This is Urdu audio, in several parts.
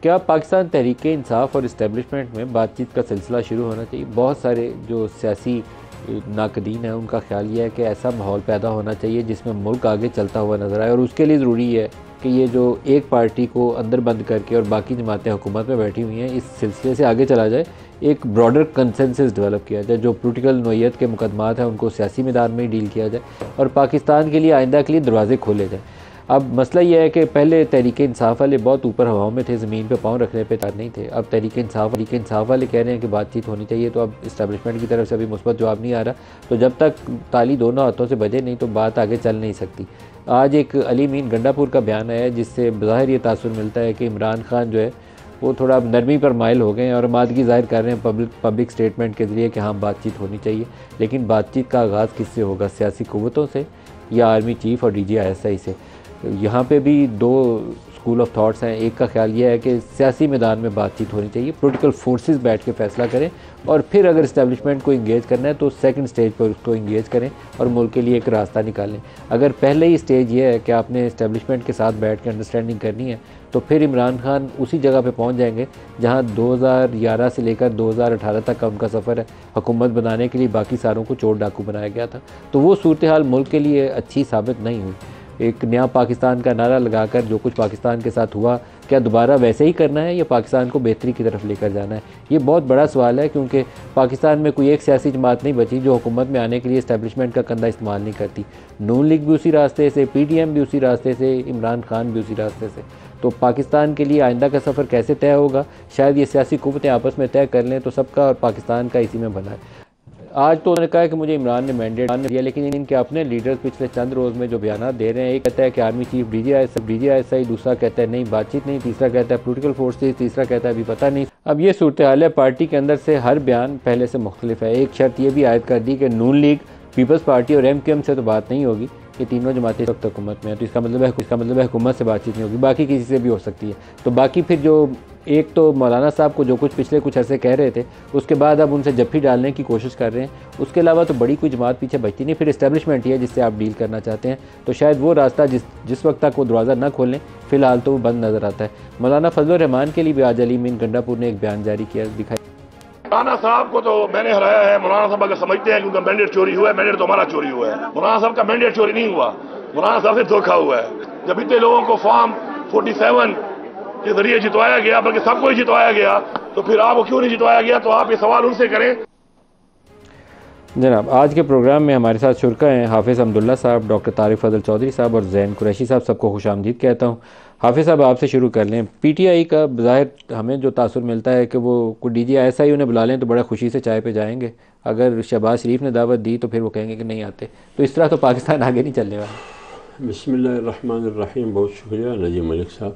کیا پاکستان تحریک انصاف اور اسٹیبلشمنٹ میں بات چیت کا سلسلہ شروع ہونا چاہیے؟ بہت سارے جو سیاسی ناقدین ہیں ان کا خیال یہ ہے کہ ایسا ماحول پیدا ہونا چاہیے جس میں ملک آگے چلتا ہوا نظر آئے، اور اس کے لیے ضروری ہے کہ یہ جو ایک پارٹی کو اندر بند کر کے اور باقی جماعتیں حکومت میں بیٹھی ہوئی ہیں اس سلسلے سے آگے چلا جائے، ایک براڈر کنسنسس ڈیولپ کیا جائے، جو پولیٹیکل نوعیت کے مقدمات ہیں ان کو سیاسی میدان میں ہی ڈیل کیا جائے اور پاکستان کے لیے آئندہ کے لیے دروازے کھولے جائیں۔ اب مسئلہ یہ ہے کہ پہلے تحریک انصاف والے بہت اوپر ہواؤں میں تھے، زمین پہ پاؤں رکھنے پہ تیار نہیں تھے۔ اب تحریک انصاف والے کہہ رہے ہیں کہ بات چیت ہونی چاہیے، تو اب اسٹیبلشمنٹ کی طرف سے ابھی مثبت جواب نہیں آ رہا، تو جب تک تالی دونوں ہاتھوں سے بجے نہیں تو بات آگے چل نہیں سکتی۔ آج ایک علی امین گنڈا پور کا بیان آیا ہے جس سے بظاہر یہ تاثر ملتا ہے کہ عمران خان جو ہے وہ تھوڑا نرمی پر مائل ہو گئے ہیں اور آمادگی ظاہر کر رہے ہیں پبلک سٹیٹمنٹ کے ذریعے کہ ہاں بات چیت ہونی چاہیے، لیکن بات چیت کا آغاز کس سے ہوگا؟ سیاسی قوتوں سے یا آرمی چیف اور DGI سے؟ یہاں پہ بھی دو اسکول آف تھاٹس ہیں۔ ایک کا خیال یہ ہے کہ سیاسی میدان میں بات چیت ہونی چاہیے، پولیٹیکل فورسز بیٹھ کے فیصلہ کریں، اور پھر اگر اسٹیبلشمنٹ کو انگیج کرنا ہے تو سیکنڈ سٹیج پر اس کو انگیج کریں اور ملک کے لیے ایک راستہ نکالیں۔ اگر پہلے ہی سٹیج یہ ہے کہ آپ نے اسٹیبلشمنٹ کے ساتھ بیٹھ کے انڈرسٹینڈنگ کرنی ہے تو پھر عمران خان اسی جگہ پہ پہنچ جائیں گے جہاں 2011 سے لے کر 2018 تک کا ان کا سفر ہے۔ حکومت بنانے کے لیے باقی ساروں کو چور ڈاکو بنایا گیا تھا، تو وہ صورتحال ملک کے لیے اچھی ثابت نہیں ہوئی۔ ایک نیا پاکستان کا نعرہ لگا کر جو کچھ پاکستان کے ساتھ ہوا، کیا دوبارہ ویسے ہی کرنا ہے یا پاکستان کو بہتری کی طرف لے کر جانا ہے؟ یہ بہت بڑا سوال ہے، کیونکہ پاکستان میں کوئی ایک سیاسی جماعت نہیں بچی جو حکومت میں آنے کے لیے اسٹیبلشمنٹ کا کندھا استعمال نہیں کرتی۔ نون لیگ بھی اسی راستے سے، PTM بھی اسی راستے سے، عمران خان بھی اسی راستے سے۔ تو پاکستان کے لیے آئندہ کا سفر کیسے طے ہوگا؟ شاید یہ سیاسی قوتیں آپس میں طے کر لیں تو سب کا اور پاکستان کا اسی میں بنا ہے۔ آج تو انہوں نے کہا کہ مجھے عمران نے مینڈیٹ دیا، لیکن ان کے اپنے لیڈرز پچھلے چند روز میں جو بیانات دے رہے ہیں، ایک کہتا ہے کہ آرمی چیف DGI، دوسرا کہتا ہے نہیں بات چیت نہیں، تیسرا کہتا ہے پولیٹیکل فورسز، تیسرا کہتا ہے ابھی پتہ نہیں۔ اب یہ صورتحال ہے، پارٹی کے اندر سے ہر بیان پہلے سے مختلف ہے۔ ایک شرط یہ بھی عائد کر دی کہ نون لیگ، پیپلز پارٹی اور MQM سے تو بات نہیں ہوگی، یہ تینوں جماعتیں اس وقت حکومت میں ہیں، تو اس کا مطلب ہے حکومت سے بات چیت نہیں ہوگی، باقی کسی سے بھی ہو سکتی ہے۔ تو باقی پھر جو ایک تو مولانا صاحب کو جو پچھلے کچھ عرصے کہہ رہے تھے، اس کے بعد اب ان سے جپھی ڈالنے کی کوشش کر رہے ہیں، اس کے علاوہ تو بڑی کوئی جماعت پیچھے بچتی نہیں۔ پھر اسٹیبلشمنٹ ہی ہے جس سے آپ ڈیل کرنا چاہتے ہیں، تو شاید وہ راستہ جس وقت تک وہ دروازہ نہ کھولیں فی الحال تو وہ بند نظر آتا ہے۔ مولانا فضل الرحمان کے لیے بھی آج علی امین گنڈا پور نے ایک بیان جاری کیا، دکھائی۔ مولانا صاحب کو تو میں نے ہرایا ہے۔ مولانا صاحب اگر سمجھتے ہیں کہ ان کا مینڈیٹ چوری ہوا ہے، مینڈیٹ تو ہمارا چوری ہوا ہے۔ مولانا صاحب کا مینڈیٹ چوری نہیں ہوا، مولانا صاحب سے دھوکہ ہوا ہے۔ جب اتنے لوگوں کو فارم 47 کے ذریعے جتوایا گیا، بلکہ سب کو ہی جتوایا گیا، تو پھر آپ کو کیوں نہیں جتوایا گیا؟ تو آپ یہ سوال ان سے کریں۔ جناب، آج کے پروگرام میں ہمارے ساتھ شرکا ہیں حافظ حمداللہ صاحب، ڈاکٹر طارق فضل چودھری صاحب اور زین قریشی صاحب۔ سب کو خوش آمدید کہتا ہوں۔ حافظ صاحب آپ سے شروع کر لیں۔ PTI کا بظاہر ہمیں جو تاثر ملتا ہے کہ وہ کوئی DGI انہیں بلا لیں تو بڑا خوشی سے چائے پہ جائیں گے، اگر شہباز شریف نے دعوت دی تو پھر وہ کہیں گے کہ نہیں آتے، تو اس طرح تو پاکستان آگے نہیں چلنے والا۔ بسم اللہ الرحمن الرحیم۔ بہت شکریہ ندیم ملک صاحب۔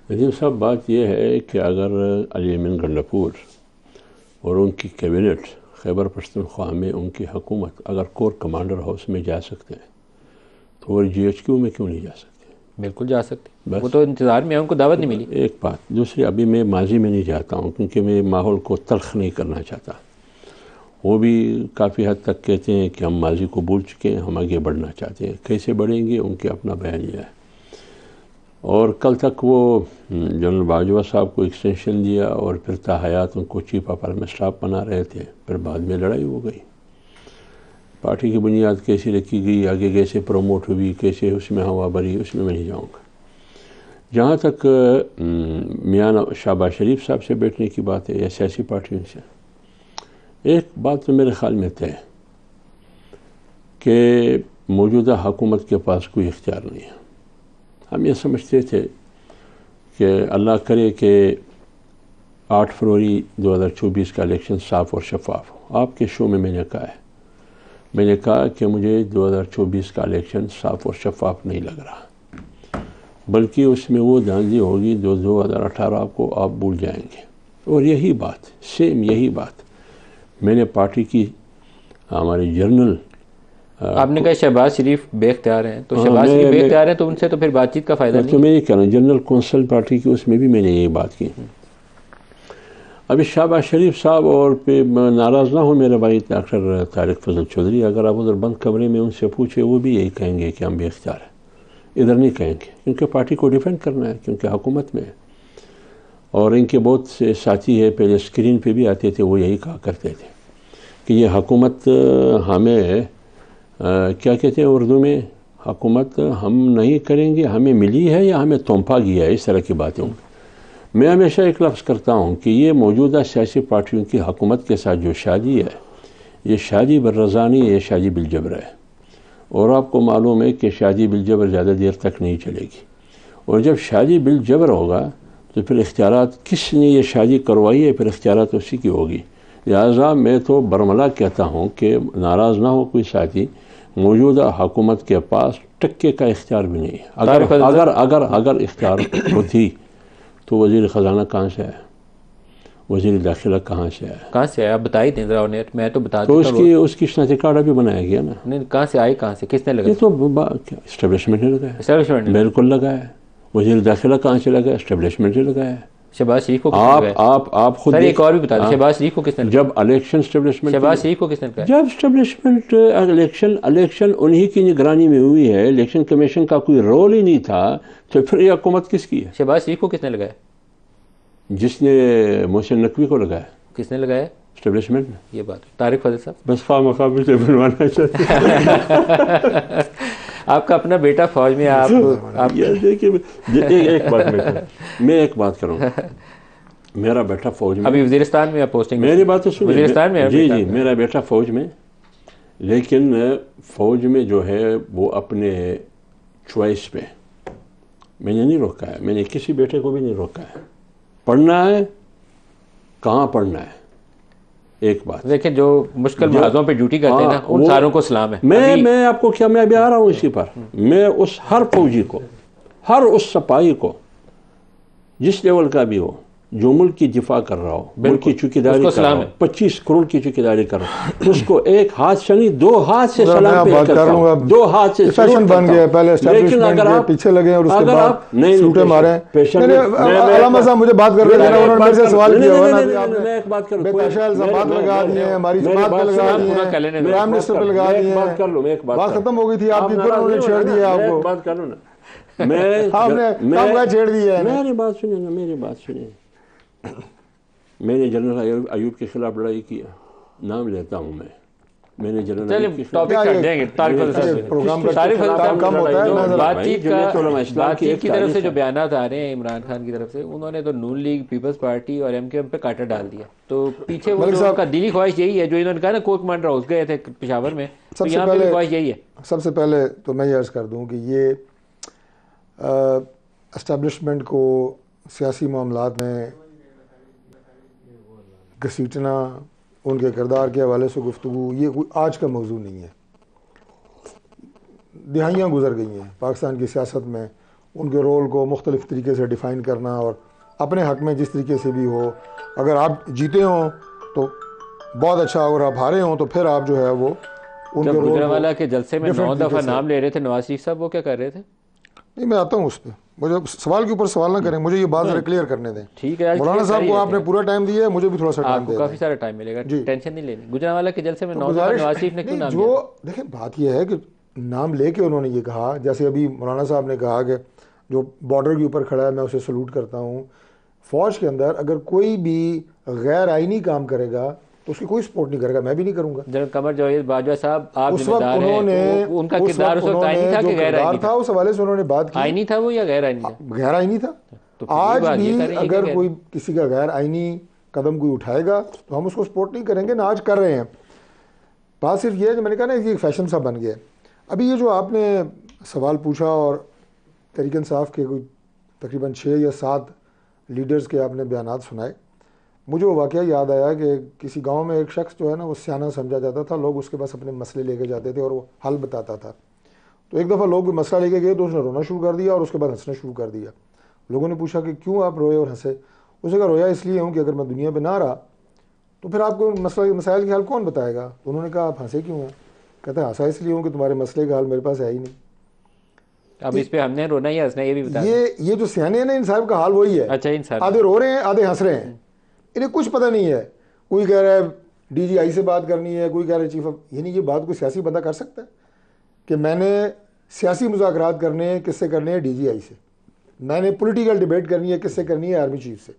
ندیم صاحب، بات یہ ہے کہ اگر علی امین گنڈا پور اور ان کی کیبنٹ خیبر پختونخوا میں ان کی حکومت اگر کور کمانڈر ہاؤس میں جا سکتے ہیں تو وہ GHQ میں کیوں نہیں جا سکتے؟ بالکل جا سکتے، وہ تو انتظار میں ہیں، ان کو دعوت نہیں ملی۔ ایک بات دوسری، ابھی میں ماضی میں نہیں جاتا ہوں کیونکہ میں ماحول کو تلخ نہیں کرنا چاہتا۔ وہ بھی کافی حد تک کہتے ہیں کہ ہم ماضی کو بھول چکے ہیں، ہم آگے بڑھنا چاہتے ہیں۔ کیسے بڑھیں گے ان کے اپنا بیانیہ ہے۔ اور کل تک وہ جنرل باجوہ صاحب کو ایکسٹینشن دیا اور پھر تا حیات ان کو چیف آف آرمی اسٹاف بنا رہے تھے، پھر بعد میں لڑائی ہو گئی۔ پارٹی کی بنیاد کیسے رکھی گئی، آگے کیسے پروموٹ ہوئی، کیسے اس میں ہوا بھری، اس میں نہیں جاؤں گا۔ جہاں تک میاں شہباز شریف صاحب سے بیٹھنے کی بات ہے یا سیاسی پارٹیوں سے، ایک بات تو میرے خیال میں طے ہے کہ موجودہ حکومت کے پاس کوئی اختیار نہیں ہے۔ ہم یہ سمجھتے تھے کہ اللہ کرے کہ 8 فروری 2024 کا الیکشن صاف اور شفاف ہو۔ آپ کے شو میں نے کہا ہے، میں نے کہا کہ مجھے 2024 کا الیکشن صاف اور شفاف نہیں لگ رہا، بلکہ اس میں وہ دھاندلی ہوگی جو 2018 کو آپ بھول جائیں گے۔ اور یہی بات، سیم یہی بات میں نے پارٹی کی ہمارے جنرل، آپ نے کہا شہباز شریف بے اختیار ہیں، تو شہباز شریف بے اختیار ہیں تو ان سے تو پھر بات چیت کا فائدہ نہیں۔ تو میں یہ کہہ رہا ہوں جنرل کونسل پارٹی کی، اس میں بھی میں نے یہی بات کی۔ ابھی شہباز شریف صاحب اور پہ ناراض نہ ہو میرے بھائی ڈاکٹر طارق فضل چودھری، اگر آپ ادھر بند کمرے میں ان سے پوچھے وہ بھی یہی کہیں گے کہ ہم بے اختیار ہیں، ادھر نہیں کہیں گے، کیونکہ پارٹی کو ڈیفینڈ کرنا ہے، کیونکہ حکومت میں ہے۔ اور ان کے بہت سے ساتھی ہے پہلے اسکرین پہ بھی آتے تھے، وہ یہی کہا کرتے تھے کہ یہ حکومت ہمیں کیا کہتے ہیں اردو میں، حکومت ہم نہیں کریں گے، ہمیں ملی ہے یا ہمیں تونپا گیا ہے، اس طرح کی باتیں. میں ہمیشہ ایک لفظ کرتا ہوں کہ یہ موجودہ سیاسی پارٹیوں کی حکومت کے ساتھ جو شادی ہے، یہ شادی بالرضا نہیں ہے، یہ شادی بالجبر ہے. اور آپ کو معلوم ہے کہ شادی بالجبر زیادہ دیر تک نہیں چلے گی، اور جب شادی بالجبر ہوگا تو پھر اختیارات کس نے یہ شادی کروائی ہے، پھر اختیارات اسی کی ہوگی. لہٰذا میں تو برملا کہتا ہوں کہ ناراض نہ ہو کوئی ساتھی، موجودہ حکومت کے پاس ٹکے کا اختیار بھی نہیں ہے. اگر اختیار ہوتی تو وزیر خزانہ کہاں سے ہے، وزیر داخلہ کہاں سے ہے، کہاں سے آئے آپ بتا ہی دیں ذرا انہیں، میں تو بتا تو دیتا ہوں. اس کی شناختی کارڈ بھی بنایا گیا نا. نہیں کہاں سے آئی، کہاں سے، کس نے یہ لگا؟ تو اسٹیبلشمنٹ نے لگایا، اسٹیبلشمنٹ نے. بالکل لگایا ہے. وزیر داخلہ کہاں سے لگایا، اسٹیبلشمنٹ نے لگایا ہے. شہباز شریف کو کس نے لگایا؟ آپ خود سر ایک اور بھی بتا دیں، شہباز شریف کو کس نے لگایا؟ جب الیکشن اسٹیبلشمنٹ، شہباز شریف کو کس نے لگایا؟ جب اسٹیبلشمنٹ الیکشن انہی کی نگرانی میں ہوئی ہے، الیکشن کمیشن کا کوئی رول ہی نہیں تھا، تو پھر یہ حکومت کس کی ہے؟ شہباز شریف کو کس نے لگایا؟ جس نے محسن نقوی کو لگایا، کس نے لگایا؟ اسٹیبلشمنٹ نے. یہ بات طارق فضل صاحب بس خواہ مخواہ مجھے بنوانا چاہتے ہیں. آپ کا اپنا بیٹا فوج میں، آپ دیکھیے ایک بات کروں، میرا بیٹا فوج میں، ابھی وزیرستان میں پوسٹنگ، میری بات تو سنیے، وزیرستان میں. جی میرا بیٹا فوج میں، لیکن فوج میں جو ہے وہ اپنے چوائس پہ میں نے نہیں روکا ہے، میں نے کسی بیٹے کو بھی نہیں روکا ہے. پڑھنا ہے کہاں پڑھنا ہے، ایک بات دیکھیں جو مشکل محاذوں پہ ڈیوٹی کرتے ہیں نا، ان ساروں کو سلام ہے. میں آپ کو کیا، میں ابھی آ رہا ہوں اسی پر. میں اس ہر فوجی کو، ہر اس سپاہی کو جس لیول کا بھی ہو، جو ملک کی دفاع کر رہا ہو، ملک کی چوکیداری کر رہا ہو، 25 کروڑ کی چوکیداری کر رہا ہو، اس کو ایک ہاتھ سے نہیں 2 ہاتھ سے سلام پیش کرتا ہوں، 2 ہاتھ سے. فیشن بن گیا پہلے اسٹیبلشمنٹ کے پیچھے لگے اور اس کے بعد سوٹے مارے. علامہ صاحب مجھے بات کر رہے تھے، انہوں نے میرے سے سوال کیا ہوا نا، میں ایک بات کروں، بے تحاشا الزامات لگا دیے ہیں، ہماری جماعت پہ لگا دیے ہیں، پرائم منسٹر پہ لگا دیے ہیں. بات کر لوں، میں ایک بات بات ختم ہو گئی تھی آپ کی، پھر انہوں نے چھیڑ دیا آپ کو. بات کر لوں نا، آپ نے کام چھیڑ دیا ہے. میری بات سنیں نا، میری بات سنیں. میں نے جنرل ایوب کے خلاف لڑائی کیا، نام لیتا ہوں میں نے جنرل ایوب کے خلاف. بات چیت کی طرف سے جو بیانات آ رہے ہیں عمران خان کی طرف سے، انہوں نے تو نون لیگ، پیپلز پارٹی اور ایم کیو ایم پہ کاٹا ڈال دیا. تو پیچھے وہ ان کا دلی خواہش یہی ہے جو انہوں نے کہا نا، کور کمانڈر ہاؤس گئے تھے پشاور میں، تو یہاں پہ خواہش یہی ہے. سب سے پہلے تو میں یہ عرض کر دوں کہ یہ اسٹیبلشمنٹ کو سیاسی معاملات میں گھسیٹنا، ان کے کردار کے حوالے سے گفتگو، یہ کوئی آج کا موضوع نہیں ہے. دہائیاں گزر گئی ہیں پاکستان کی سیاست میں ان کے رول کو مختلف طریقے سے ڈیفائن کرنا، اور اپنے حق میں جس طریقے سے بھی ہو، اگر آپ جیتے ہوں تو بہت اچھا، اگر آپ ہارے ہوں تو پھر آپ جو ہے وہ ان کے رول. گجرانوالہ کے جلسے میں 9 دفعہ نام لے رہے تھے نواز شریف صاحب، وہ کیا کر رہے تھے؟ نہیں میں آتا ہوں اس پہ، مجھے سوال کے اوپر سوال نہ کریں، مجھے یہ بات ذرا کلیئر کرنے دیں. ٹھیک ہے، مولانا صاحب کو آپ نے پورا ٹائم دیا ہے، مجھے بھی تھوڑا سا ٹائم دیں. کافی سارا ٹائم ملے گا، ٹینشن نہیں لینی. گجرانوالہ کے جلسے میں 9 دفعہ نواز شریف نے کیوں نام لیا؟ دیکھیں بات یہ ہے کہ نام لے کے انہوں نے یہ کہا، جیسے ابھی مولانا صاحب نے کہا کہ جو بارڈر کے اوپر کھڑا ہے میں اسے سلوٹ کرتا ہوں. فوج کے اندر اگر کوئی بھی غیر آئینی کام کرے گا تو اس کی کوئی سپورٹ نہیں کرے گا، میں بھی نہیں کروں گا. جنرل قمر جاوید باجوہ صاحب آپ اس وقت انہوں نے ان کا کردار اس وقت آئینی تھا کہ غیر آئینی تھا؟ اس حوالے سے انہوں نے بات کی. آئینی تھا وہ یا غیر آئینی تھا؟ غیر آئینی تھا. آج بھی اگر کوئی کسی کا غیر آئینی قدم کوئی اٹھائے گا تو ہم اس کو سپورٹ نہیں کریں گے، نہ آج کر رہے ہیں. بات صرف یہ ہے جو میں نے کہا نا، یہ فیشن سا بن گیا. ابھی یہ جو آپ نے سوال پوچھا اور تحریک انصاف کے کوئی تقریباً 6 یا 7 لیڈرز کے آپ نے بیانات سنائے، مجھے وہ واقعہ یاد آیا کہ کسی گاؤں میں ایک شخص جو ہے نا وہ سیانہ سمجھا جاتا تھا، لوگ اس کے پاس اپنے مسئلے لے کے جاتے تھے اور وہ حل بتاتا تھا. تو ایک دفعہ لوگ کوئی مسئلہ لے کے گئے تو اس نے رونا شروع کر دیا اور اس کے بعد ہنسنا شروع کر دیا. لوگوں نے پوچھا کہ کیوں آپ روئے اور ہنسے؟ اس نے کہا رویا اس لیے ہوں کہ اگر میں دنیا پہ نہ رہا تو پھر آپ کو مسائل کے حل کون بتائے گا. انہوں نے کہا آپ ہنسے کیوں ہیں؟ کہتا ہے ہنسا اس لیے ہوں کہ تمہارے مسئلے کا حل میرے پاس ہے ہی نہیں. اب اس پہ ہم نے رونا یا ہنسنا یہ بھی بتا یہ جو سیانے ہیں نا، ان صاحب کا حال وہی ہے. اچھا، انسان آدھے رو رہے ہیں آدھے ہنس رہے ہیں، انہیں کچھ پتہ نہیں ہے. کوئی کہہ رہا ہے ڈی جی آئی سے بات کرنی ہے، کوئی کہہ رہا ہے چیف آف، یعنی یہ بات کوئی سیاسی بندہ کر سکتا ہے کہ میں نے سیاسی مذاکرات کرنے ہیں کس سے کرنے ہیں؟ ڈی جی آئی سے. میں نے پولیٹیکل ڈیبیٹ کرنی ہے کس سے کرنی ہے؟ آرمی چیف سے.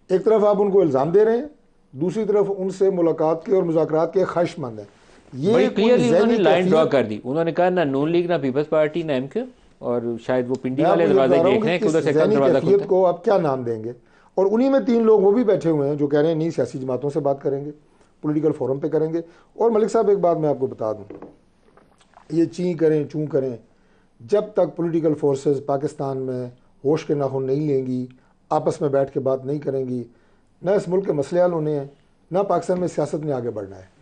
ایک طرف آپ ان کو الزام دے رہے ہیں، دوسری طرف ان سے ملاقات کے اور مذاکرات کے خواہش مند ہیں. یہ کلیئرلی انہوں نے لائن ڈرا کر دی. انہوں نے کہا نہ نون لیگ، نہ پیپلز پارٹی، نہ ایم کیو، اور شاید وہ پنڈی والے دروازے دیکھ رہے ہیں کہ ادھر سے کم دروازہ کھلتا ہے. کو آپ کیا نام دیں گے؟ اور انہی میں 3 لوگ وہ بھی بیٹھے ہوئے ہیں جو کہہ رہے ہیں نہیں سیاسی جماعتوں سے بات کریں گے، پولیٹیکل فورم پہ کریں گے. اور ملک صاحب ایک بات میں آپ کو بتا دوں، یہ چیں کریں چوں کریں، جب تک پولیٹیکل فورسز پاکستان میں ہوش کے ناخن نہیں لیں گی، آپس میں بیٹھ کے بات نہیں کریں گی، نہ اس ملک کے مسئلے حل ہونے ہیں، نہ پاکستان میں سیاست نے آگے بڑھنا ہے.